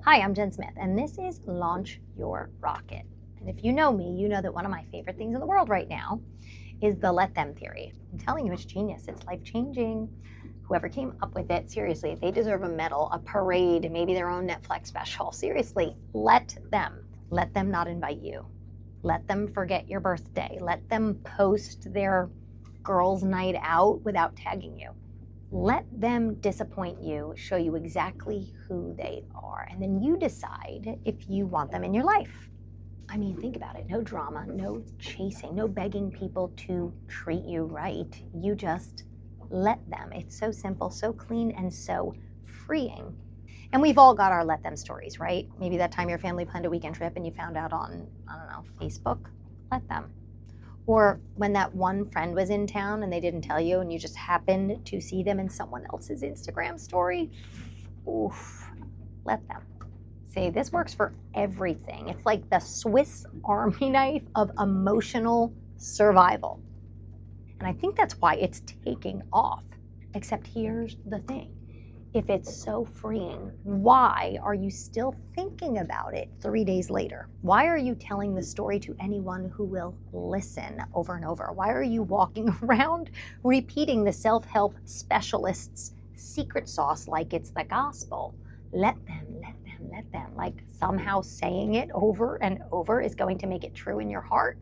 Hi, I'm Jen Smith, and this is Launch Your Rocket. And if you know me, you know that one of my favorite things in the world right now is the let them theory. I'm telling you, it's genius. It's life-changing. Whoever came up with it, seriously, they deserve a medal, a parade, maybe their own Netflix special. Seriously, let them. Let them not invite you. Let them forget your birthday. Let them post their girls' night out without tagging you. Let them disappoint you, show you exactly who they are, and then you decide if you want them in your life. I mean, think about it. No drama, no chasing, no begging people to treat you right. You just let them. It's so simple, so clean, and so freeing. And we've all got our let them stories, right? Maybe that time your family planned a weekend trip and you found out on, Facebook. Let them. Or when that one friend was in town and they didn't tell you and you just happened to see them in someone else's Instagram story. Oof, let them. See, this works for everything. It's like the Swiss Army knife of emotional survival. And I think that's why it's taking off. Except here's the thing. If it's so freeing, why are you still thinking about it 3 days later? Why are you telling the story to anyone who will listen over and over? Why are you walking around repeating the self-help specialist's secret sauce like it's the gospel? Let them, let them, let them. Like somehow saying it over and over is going to make it true in your heart?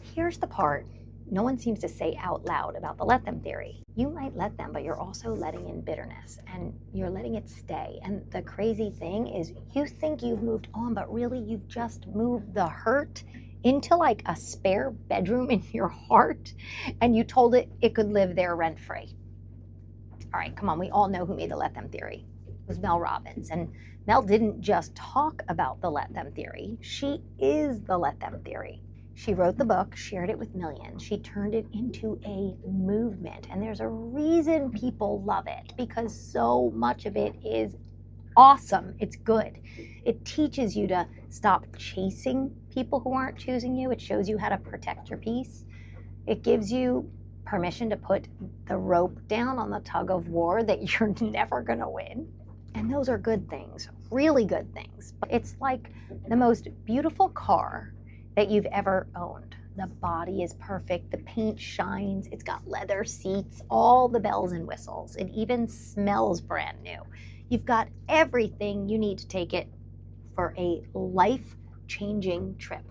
Here's the part no one seems to say out loud about the let them theory. You might let them, but you're also letting in bitterness and you're letting it stay. And the crazy thing is you think you've moved on, but really you've just moved the hurt into like a spare bedroom in your heart and you told it it could live there rent-free. All right, come on, we all know who made the let them theory. It was Mel Robbins. And Mel didn't just talk about the let them theory, she is the let them theory. She wrote the book, shared it with millions. She turned it into a movement. And there's a reason people love it because so much of it is awesome. It's good. It teaches you to stop chasing people who aren't choosing you. It shows you how to protect your peace. It gives you permission to put the rope down on the tug of war that you're never going to win. And those are good things, really good things. It's like the most beautiful car that you've ever owned. The body is perfect, the paint shines, it's got leather seats, all the bells and whistles. It even smells brand new. You've got everything you need to take it for a life-changing trip.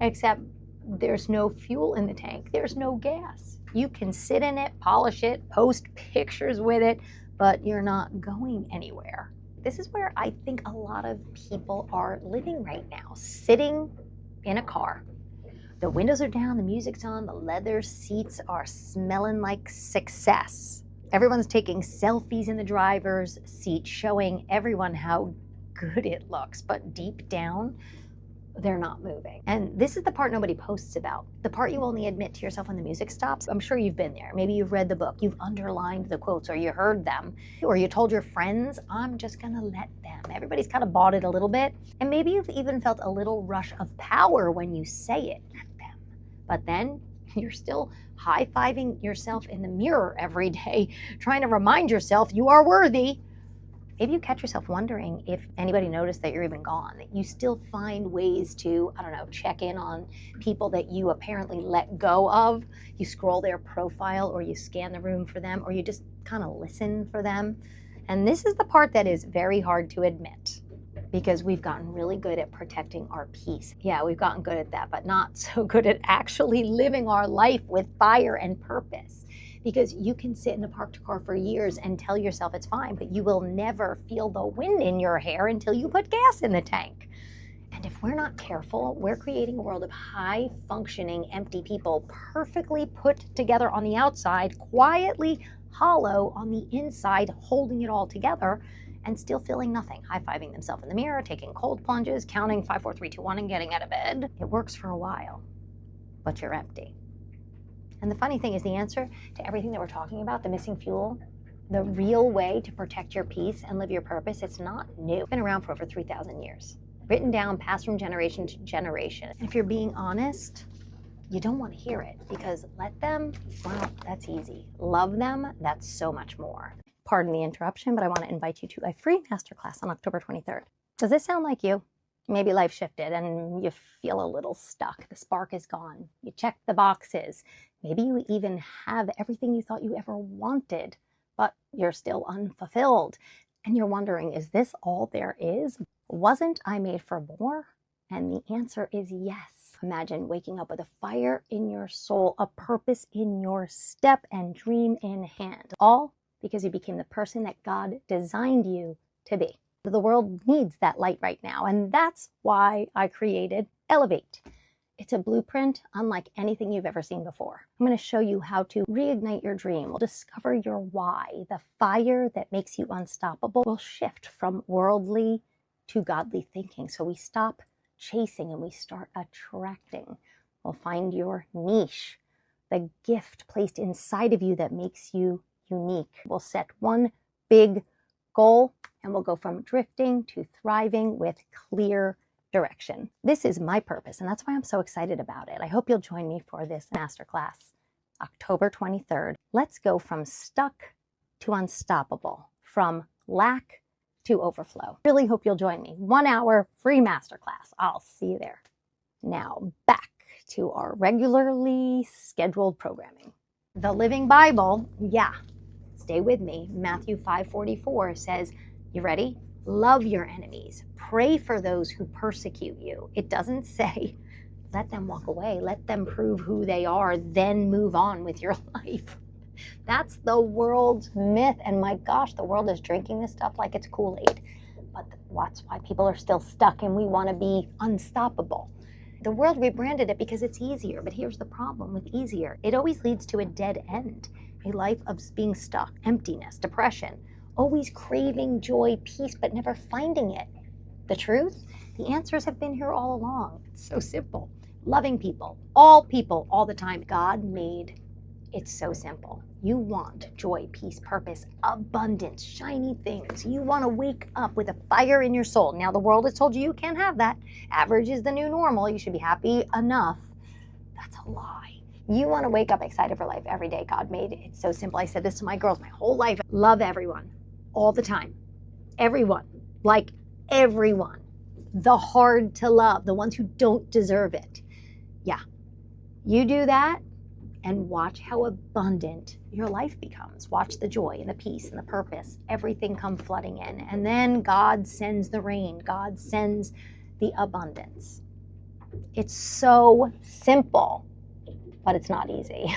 Except there's no fuel in the tank, there's no gas. You can sit in it, polish it, post pictures with it, but you're not going anywhere. This is where I think a lot of people are living right now, sitting in a car. The windows are down, the music's on, the leather seats are smelling like success. Everyone's taking selfies in the driver's seat, showing everyone how good it looks, but deep down, they're not moving. And this is the part nobody posts about. The part you only admit to yourself when the music stops. I'm sure you've been there. Maybe you've read the book, you've underlined the quotes, or you heard them, or you told your friends, I'm just gonna let them. Everybody's kind of bought it a little bit. And maybe you've even felt a little rush of power when you say it, let them. But then you're still high-fiving yourself in the mirror every day, trying to remind yourself you are worthy. Maybe you catch yourself wondering if anybody noticed that you're even gone, that you still find ways to, check in on people that you apparently let go of. You scroll their profile or you scan the room for them or you just kind of listen for them. And this is the part that is very hard to admit because we've gotten really good at protecting our peace. Yeah, we've gotten good at that, but not so good at actually living our life with fire and purpose. Because you can sit in a parked car for years and tell yourself it's fine, but you will never feel the wind in your hair until you put gas in the tank. And if we're not careful, we're creating a world of high-functioning, empty people, perfectly put together on the outside, quietly hollow on the inside, holding it all together, and still feeling nothing, high-fiving themselves in the mirror, taking cold plunges, counting 5, 4, 3, 2, 1, and getting out of bed. It works for a while, but you're empty. And the funny thing is the answer to everything that we're talking about, the missing fuel, the real way to protect your peace and live your purpose, it's not new. It's been around for over 3,000 years. Written down, passed from generation to generation. And if you're being honest, you don't want to hear it because let them, well, that's easy. Love them, that's so much more. pardon the interruption, but I want to invite you to a free masterclass on October 23rd. Does this sound like you? Maybe life shifted and you feel a little stuck. The spark is gone. You check the boxes. Maybe you even have everything you thought you ever wanted, but you're still unfulfilled. And you're wondering, is this all there is? Wasn't I made for more? And the answer is yes. Imagine waking up with a fire in your soul, a purpose in your step, and dream in hand. All because you became the person that God designed you to be. The world needs that light right now, and that's why I created Elevate. It's a blueprint unlike anything you've ever seen before. I'm going to show you how to reignite your dream. We'll discover your why. The fire that makes you unstoppable will shift from worldly to godly thinking. So we stop chasing and we start attracting. We'll find your niche, the gift placed inside of you that makes you unique. We'll set one big goal and we'll go from drifting to thriving with clear direction. This is my purpose, and that's why I'm so excited about it. I hope you'll join me for this masterclass, October 23rd. Let's go from stuck to unstoppable, from lack to overflow. Really hope you'll join me. 1 hour free masterclass. I'll see you there. Now back to our regularly scheduled programming. The Living Bible, stay with me. Matthew 5:44 says, you ready? Love your enemies. Pray for those who persecute you. It doesn't say, let them walk away. Let them prove who they are, then move on with your life. That's the world's myth. And my gosh, the world is drinking this stuff like it's Kool-Aid. But that's why people are still stuck and we want to be unstoppable. The world rebranded it because it's easier. But here's the problem with easier. It always leads to a dead end. A life of being stuck, emptiness, depression, always craving joy, peace, but never finding it. The truth? The answers have been here all along. It's so simple. Loving people, all the time. God made it so simple. You want joy, peace, purpose, abundance, shiny things. You want to wake up with a fire in your soul. Now the world has told you you can't have that. Average is the new normal. You should be happy enough. That's a lie. You want to wake up excited for life every day. God made it so simple. I said this to my girls my whole life. Love everyone, all the time. Everyone, like everyone. The hard to love, the ones who don't deserve it. Yeah, you do that and watch how abundant your life becomes. Watch the joy and the peace and the purpose. Everything come flooding in. And then God sends the rain. God sends the abundance. It's so simple. But it's not easy.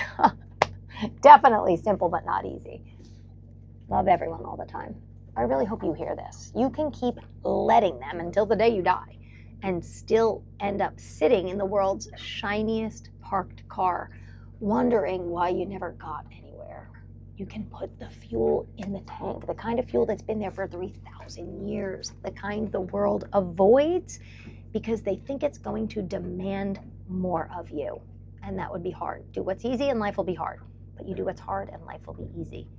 Definitely simple, but not easy. Love everyone all the time. I really hope you hear this. You can keep letting them until the day you die and still end up sitting in the world's shiniest parked car, wondering why you never got anywhere. You can put the fuel in the tank, the kind of fuel that's been there for 3,000 years, the kind the world avoids because they think it's going to demand more of you. And that would be hard. Do what's easy and life will be hard. But you do what's hard and life will be easy.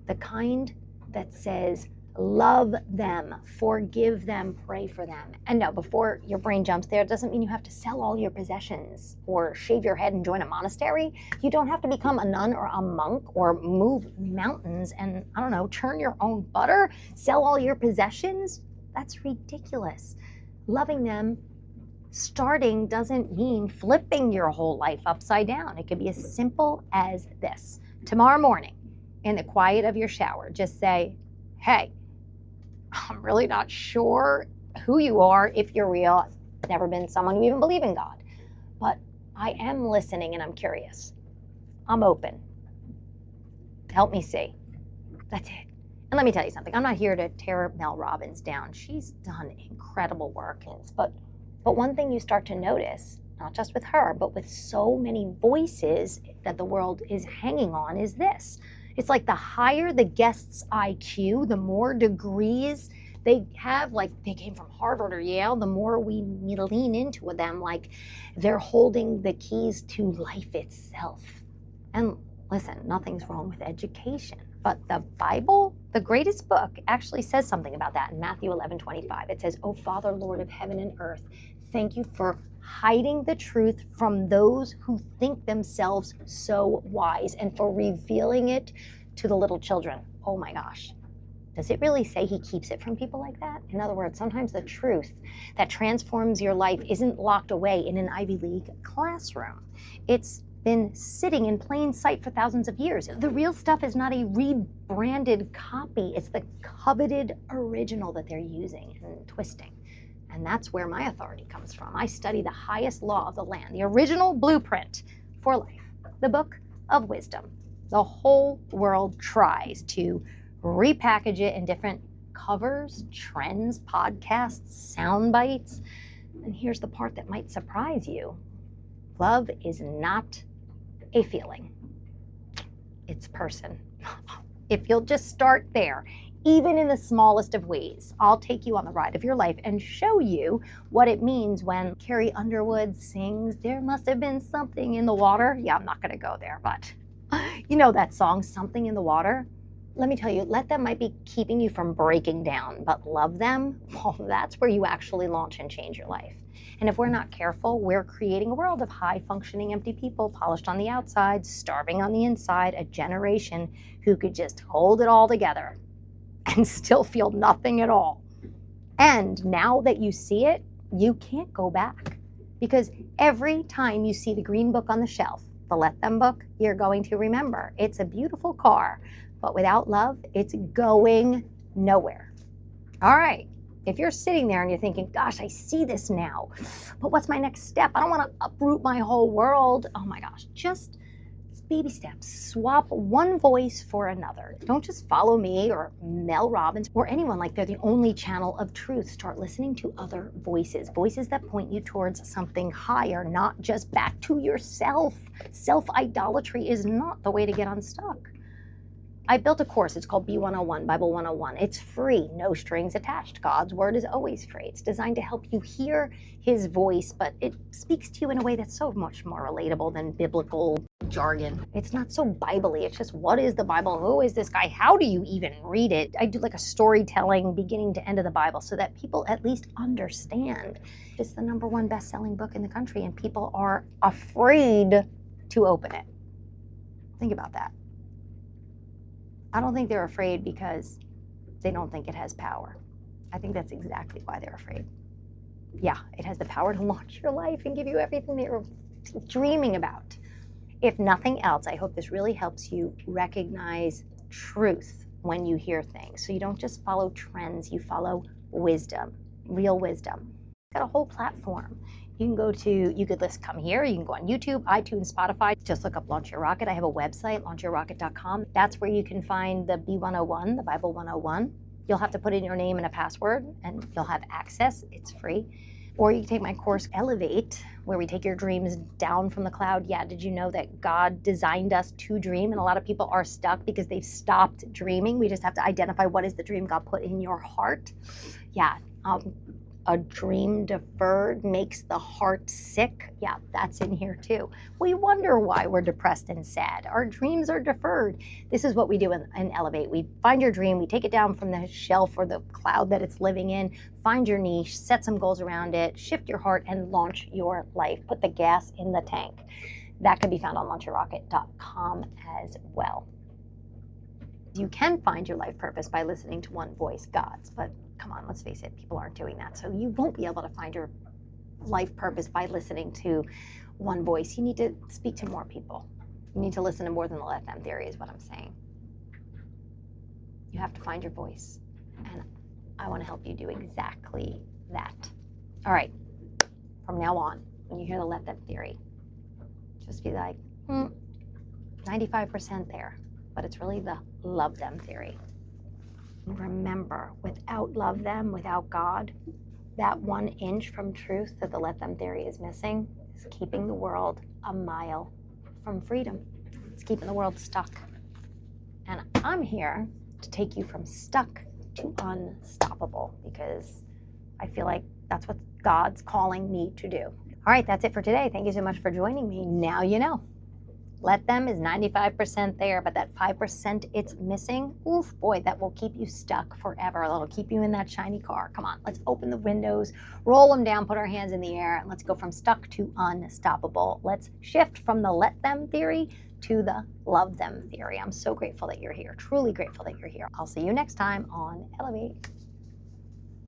The kind that says, love them, forgive them, pray for them. And no, before your brain jumps there, it doesn't mean you have to sell all your possessions or shave your head and join a monastery. You don't have to become a nun or a monk or move mountains and, I don't know, churn your own butter, sell all your possessions. That's ridiculous. Loving them starting doesn't mean flipping your whole life upside down. It could be as simple as this. Tomorrow morning, in the quiet of your shower, just say, hey, I'm really not sure who you are, if you're real. I've never been someone who even believe in God, but I am listening and I'm curious. I'm open. Help me see. That's it. And let me tell you something. I'm not here to tear Mel Robbins down. She's done incredible work, but one thing you start to notice, not just with her, but with so many voices that the world is hanging on, is this. It's like the higher the guest's IQ, the more degrees they have, like they came from Harvard or Yale, the more we lean into them like they're holding the keys to life itself. And listen, nothing's wrong with education. But the Bible, the greatest book, actually says something about that in Matthew 11:25. It says, "O Father, Lord of heaven and earth, thank you for hiding the truth from those who think themselves so wise and for revealing it to the little children." Oh my gosh. Does it really say he keeps it from people like that? In other words, sometimes the truth that transforms your life isn't locked away in an Ivy League classroom. It's been sitting in plain sight for thousands of years. The real stuff is not a rebranded copy. It's the coveted original that they're using and twisting. And that's where my authority comes from. I study the highest law of the land, the original blueprint for life, the book of wisdom. The whole world tries to repackage it in different covers, trends, podcasts, sound bites. And here's the part that might surprise you. Love is not a feeling. It's a person. If you'll just start there, even in the smallest of ways, I'll take you on the ride of your life and show you what it means when Carrie Underwood sings, "There must have been something in the water." Yeah, I'm not going to go there, but you know that song, "Something in the Water." Let me tell you, let them might be keeping you from breaking down, but love them, well, that's where you actually launch and change your life. And if we're not careful, we're creating a world of high-functioning empty people, polished on the outside, starving on the inside, a generation who could just hold it all together and still feel nothing at all. And now that you see it, you can't go back. Because every time you see the green book on the shelf, the Let Them book, you're going to remember it's a beautiful car, but without love, it's going nowhere. All right, if you're sitting there and you're thinking, gosh, I see this now, but what's my next step? I don't want to uproot my whole world. Oh my gosh, just baby steps. Swap one voice for another. Don't just follow me or Mel Robbins or anyone like they're the only channel of truth. Start listening to other voices, voices that point you towards something higher, not just back to yourself. Self-idolatry is not the way to get unstuck. I built a course. It's called B101, Bible 101. It's free, no strings attached. God's word is always free. It's designed to help you hear his voice, but it speaks to you in a way that's so much more relatable than biblical jargon. It's not so Bible-y. It's just, what is the Bible? Who is this guy? How do you even read it? I do like a storytelling beginning to end of the Bible so that people at least understand. It's the #1 best-selling book in the country, and people are afraid to open it. Think about that. I don't think they're afraid because they don't think it has power. I think that's exactly why they're afraid. Yeah, it has the power to launch your life and give you everything that you're dreaming about. If nothing else, I hope this really helps you recognize truth when you hear things. So you don't just follow trends, you follow wisdom, real wisdom. Got a whole platform. You could come here, you can go on YouTube, iTunes, Spotify. Just look up Launch Your Rocket. I have a website, launchyourrocket.com. That's where you can find the B101, the Bible 101. You'll have to put in your name and a password, and you'll have access. It's free. Or you can take my course, Elevate, where we take your dreams down from the cloud. Yeah, did you know that God designed us to dream? And a lot of people are stuck because they've stopped dreaming. We just have to identify what is the dream God put in your heart. Yeah, a dream deferred makes the heart sick. Yeah, that's in here too. We wonder why we're depressed and sad. Our dreams are deferred. This is what we do in Elevate. We find your dream, we take it down from the shelf or the cloud that it's living in, find your niche, set some goals around it, shift your heart, and launch your life. Put the gas in the tank. That can be found on launchyourrocket.com as well. You can find your life purpose by listening to one voice, God's, but come on, let's face it, people aren't doing that. So you won't be able to find your life purpose by listening to one voice. You need to speak to more people. You need to listen to more than the Let Them theory is what I'm saying. You have to find your voice. And I want to help you do exactly that. All right, from now on, when you hear the Let Them theory, just be like, 95% there. But it's really the love them theory. Remember, without love them, without God, that 1 inch from truth that the Let Them theory is missing is keeping the world a mile from freedom. It's keeping the world stuck. And I'm here to take you from stuck to unstoppable because I feel like that's what God's calling me to do. All right, that's it for today. Thank you so much for joining me. Now you know. Let them is 95% there, but that 5% it's missing, oof, boy, that will keep you stuck forever. That'll keep you in that shiny car. Come on, let's open the windows, roll them down, put our hands in the air, and let's go from stuck to unstoppable. Let's shift from the let them theory to the love them theory. I'm so grateful that you're here, truly grateful that you're here. I'll see you next time on Elevate.